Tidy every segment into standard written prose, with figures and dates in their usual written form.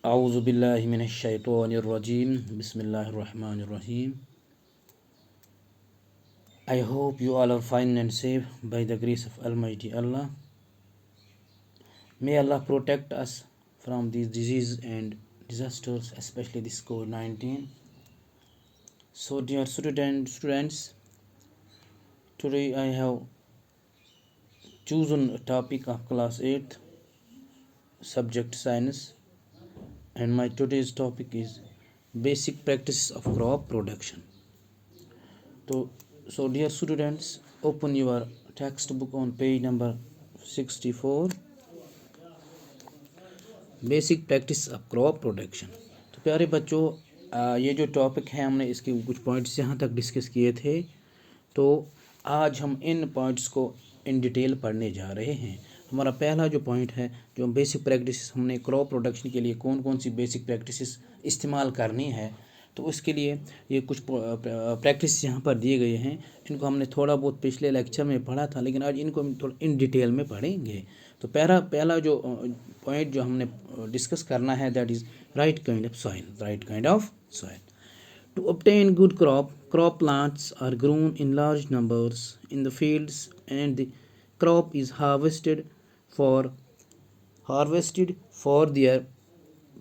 A'udhu billahi minash shaitanir rajim. Bismillahir rahmanir rahim. I hope you all are fine and safe by the grace of Almighty Allah. May Allah protect us from these diseases and disasters, especially this COVID-19. So, dear students, today I have chosen a topic of class 8, subject science, and my today's topic is basic practices of crop production. So dear students, open your textbook on page number 64, basic practice of crop production. तो प्यारे बच्चों, ये जो topic है हमने इसके कुछ points यहाँ तक डिस्कस किए थे। तो आज हम इन पॉइंट्स को इन डिटेल पढ़ने जा रहे हैं। हमारा पहला जो पॉइंट है, जो बेसिक प्रैक्टिस हमने क्रॉप प्रोडक्शन के लिए कौन कौन सी बेसिक प्रैक्टिस इस्तेमाल करनी है, तो उसके लिए ये कुछ प्रैक्टिस यहाँ पर दिए गए हैं। इनको हमने थोड़ा बहुत पिछले लेक्चर में पढ़ा था, लेकिन आज इनको हम थोड़ा इन डिटेल में पढ़ेंगे। तो पहला जो पॉइंट जो हमने डिस्कस करना है, that is right kind of soil. To obtain good crop plants are grown in large numbers in the fields and the crop is harvested for their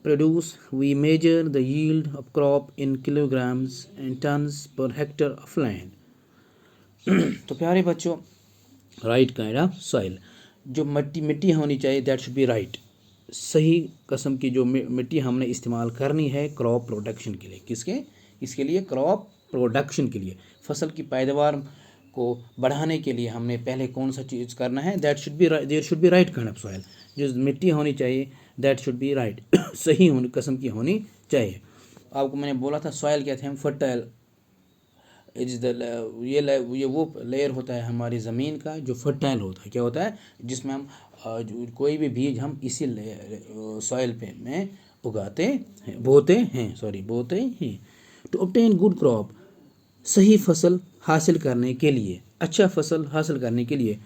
produce. We measure the yield of crop in kilograms and tons per hectare of land. तो प्यारे बच्चों, right kind of soil, जो मिट्टी होनी चाहिए, that should be right, सही किस्म की जो मिट्टी हमने इस्तेमाल करनी है क्रॉप प्रोडक्शन के लिए। इसके लिए क्रॉप प्रोडक्शन के लिए, फसल की पैदावार को बढ़ाने के लिए हमने पहले कौन सा चीज़ करना है, there should be right kind of soil. जो मिट्टी होनी चाहिए, दैट शुड बी राइट, सही किस्म की होनी चाहिए। आपको मैंने बोला था सॉइल क्या थे हम, फर्टाइल इट इज़ द ये वो लेयर होता है हमारी ज़मीन का जो फर्टाइल होता है। क्या होता है, जिसमें हम कोई भी बीज हम इसी सॉइल पे में बोते हैं। टू ऑब्टेन गुड क्रॉप, सही फसल हासिल करने के लिए, अच्छा फसल हासिल करने के लिए,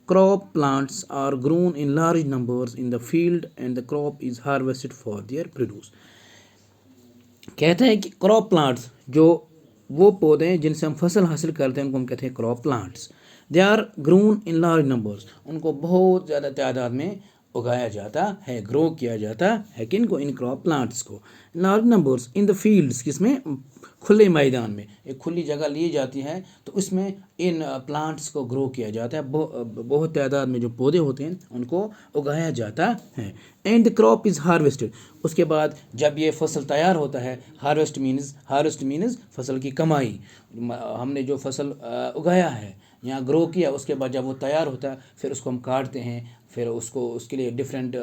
crop plants are grown in large numbers in the field and the crop is harvested for their produce. कहता है कि क्रॉप प्लांट्स, जो वो पौधे हैं जिनसे हम फसल हासिल करते हैं, उनको हम कहते हैं crop plants. They are grown in large numbers, उनको बहुत ज़्यादा तादाद में उगाया जाता है, ग्रो किया जाता है। किनको, इन क्रॉप प्लांट्स को। Large numbers in the fields, किसमें, खुले मैदान में, एक खुली जगह ली जाती है, तो उसमें इन प्लांट्स को ग्रो किया जाता है। बहुत तादाद में जो पौधे होते हैं उनको उगाया जाता है। And the crop is harvested, उसके बाद जब ये फसल तैयार होता है, हार्वेस्ट मीन्स फसल की कमाई। हमने जो फसल उगाया है, यहाँ ग्रो किया, उसके बाद जब वो तैयार होता है, फिर उसको हम काटते हैं, फिर उसके लिए डिफरेंट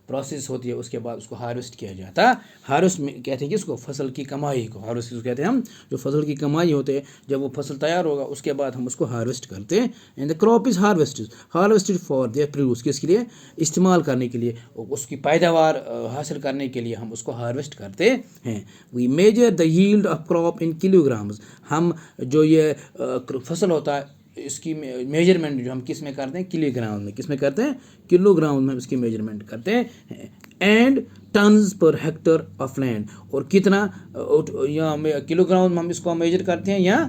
प्रोसेस होती है, उसके बाद उसको हार्वेस्ट किया जाता है। हार्वेस्ट में कहते हैं कि उसको फसल की कमाई को हार्वेस्ट कहते हैं हम, जो फसल की कमाई होते हैं, जब वो फसल तैयार होगा उसके बाद हम उसको हार्वेस्ट करते हैं। And the crop is harvested for their produce, किसके लिए, इस्तेमाल करने के लिए, उसकी पैदावार हासिल करने के लिए हम उसको हार्वेस्ट करते हैं। We measure the yield of crop in kilograms, हम जो ये फसल होता है इसकी मेजरमेंट जो हम किस में करते हैं, किलोग्राम में, किस में करते हैं, किलोग्राम में उसकी मेजरमेंट करते हैं। And tons per hectare of land, और कितना, या किलोग्राम में हम इसको मेजर करते हैं या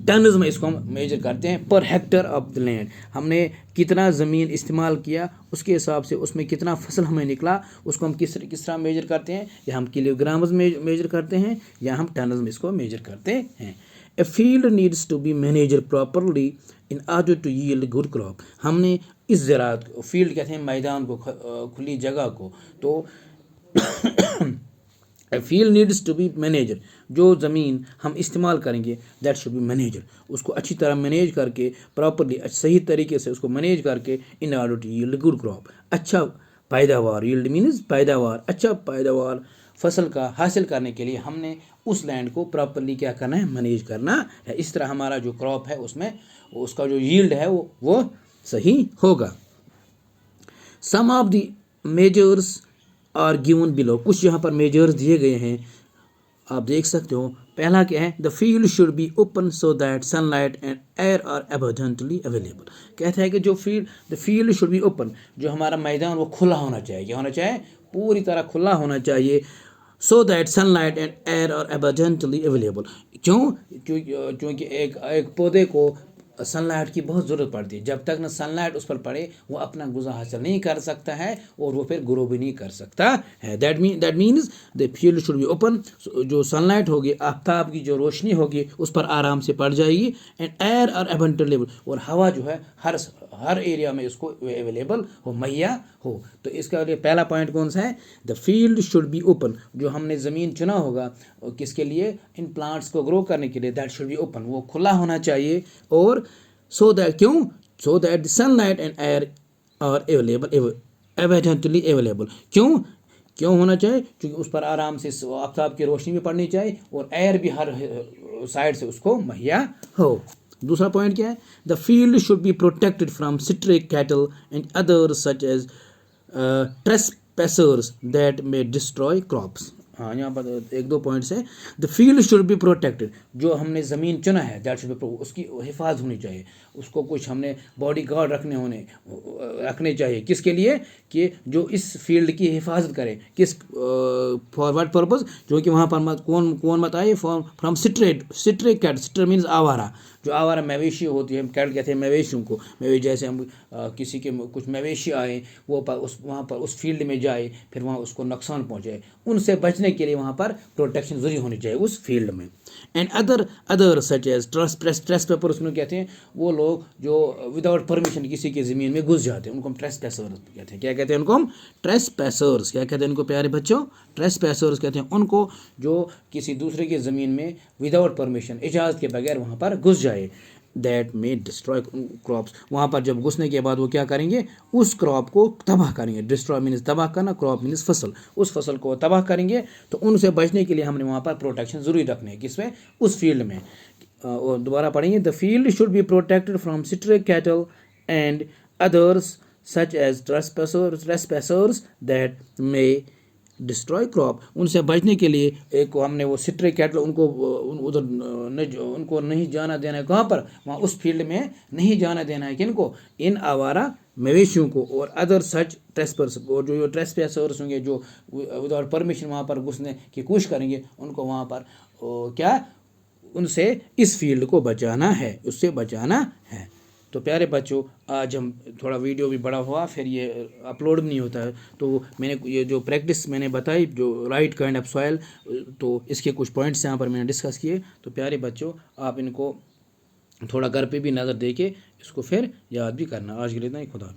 टन्स में इसको हम मेजर करते हैं, per hectare of the land, हमने कितना ज़मीन इस्तेमाल किया उसके हिसाब से उसमें कितना फसल हमें निकला, उसको हम किस तरह मेजर करते हैं, या हम किलोग्राम्स में मेजर करते हैं या हम टन्स में इसको मेजर करते हैं। A field needs to be managed properly in order to yield good crop. हमने इस ज़राअत को, फील्ड कहते हैं मैदान को, खुली जगह को, तो a field needs to be managed, जो ज़मीन हम इस्तेमाल करेंगे, that should be managed, उसको अच्छी तरह मैनेज करके, प्रॉपरली सही तरीके से उसको मैनेज करके, in order to yield good crop, अच्छा पैदावार, yield means पैदावार, अच्छा पैदावार फसल का हासिल करने के लिए हमने उस लैंड को प्रॉपरली क्या करना है, मैनेज करना है। इस तरह हमारा जो क्रॉप है उसमें उसका जो यील्ड है वो सही होगा। Some of the measures are given below, कुछ यहाँ पर मेजर्स दिए गए हैं, आप देख सकते हो। पहला क्या है, the field should be open so that sunlight and air are abundantly available. कहता है कि the field should be open, जो हमारा मैदान वो खुला होना चाहिए, क्या होना चाहिए, पूरी तरह खुला होना चाहिए, so that sunlight and air are abundantly available. क्यों? क्योंकि एक पौधे को सनलाइट की बहुत ज़रूरत पड़ती है। जब तक ना सनलाइट उस पर पड़े वो अपना गुज़ा हासिल नहीं कर सकता है और वो फिर ग्रो भी नहीं कर सकता है। That means the field should be open. जो सनलाइट होगी, आफ्ताब की जो रोशनी होगी उस पर आराम से पड़ जाएगी। एंड एयर और एबंडेंट लेवल, और हवा जो है हर एरिया में इसको अवेलेबल हो, मुहैया हो। तो इसका लिए पहला पॉइंट कौन सा है? The field should be open. जो हमने ज़मीन चुना होगा किसके लिए? इन प्लांट्स को ग्रो करने के लिए। दैट शुड बी ओपन, वो खुला होना चाहिए। और सो दैट, क्यों? So that the sunlight and air are available, abundantly available. क्यों होना चाहिए? क्योंकि उस पर आराम से आफ्ताब की रोशनी भी पड़नी चाहिए और एयर भी हर साइड से उसको मुहैया हो। दूसरा पॉइंट क्या है? The field should be protected from stray cattle and others such as trespassers that may destroy crops. हाँ, यहाँ पर एक दो पॉइंट्स है। The field should be protected, जो हमने ज़मीन चुना है दैट शुड बी, उसकी हिफाजत होनी चाहिए। उसको कुछ हमने बॉडी गार्ड रखने चाहिए। किसके लिए? कि जो इस फील्ड की हिफाजत करे। किस फॉर व्हाट पर्पज़? जो कि वहाँ पर कौन मत आए? From stray cat. Stray means आवारा। जो आवारा मवेशी होती है, हम कैट कहते हैं मवेशियों को। मवेशी जैसे हम किसी के कुछ मवेशी आए, वो वहाँ पर उस फील्ड में जाए, फिर वहाँ उसको नुकसान पहुँचाए, उनसे बचने के लिए वहाँ पर प्रोटेक्शन ज़रूरी होनी चाहिए उस फील्ड में। And other such as trespasser, उसमें कहते हैं वो लोग जो विदाउट परमिशन किसी की ज़मीन में घुस जाते हैं, उनको हम ट्रेसपैसर्स कहते हैं। क्या कहते हैं उनको? हम ट्रेसपैसर्स। क्या कहते हैं उनको प्यारे बच्चों? ट्रेसपैसर्स कहते हैं उनको जो किसी दूसरे की ज़मीन में विदाउट परमिशन, इजाज़त के बगैर वहाँ पर घुस जाए। That may destroy crops. वहाँ पर जब घुसने के बाद वो क्या करेंगे? उस क्रॉप को तबाह करेंगे। डिस्ट्रॉय मीन्स तबाह करना, क्रॉप मीन्स फसल। उस फसल को तबाह करेंगे। तो उनसे बचने के लिए हमने वहाँ पर प्रोटेक्शन ज़रूरी रखनी है। किसमें? उस फील्ड में। और दोबारा पढ़ेंगे। The field should be protected from stray cattle and others such as trespassers that may destroy crop. उनसे बचने के लिए एक हमने वो स्ट्रे कैटल, उनको उधर उनको नहीं जाना देना है। कहाँ पर? वहाँ उस फील्ड में नहीं जाना देना है। किनको? इन आवारा मवेशियों को। और अदर सच ट्रेसपर्स, और जो ट्रेसपैसर्स होंगे जो विदाउट परमिशन वहाँ पर घुसने की कोशिश करेंगे, उनको वहाँ पर क्या उनसे इस फील्ड को बचाना है, उससे बचाना है। तो प्यारे बच्चों, आज हम थोड़ा वीडियो भी बड़ा हुआ, फिर ये अपलोड भी नहीं होता है। तो मैंने ये जो प्रैक्टिस मैंने बताई, जो राइट काइंड ऑफ सॉइल, तो इसके कुछ पॉइंट्स यहाँ पर मैंने डिस्कस किए। तो प्यारे बच्चों, आप इनको थोड़ा घर पे भी नज़र दे के इसको फिर याद भी करना। आज के लिए इतना ही। खुदा।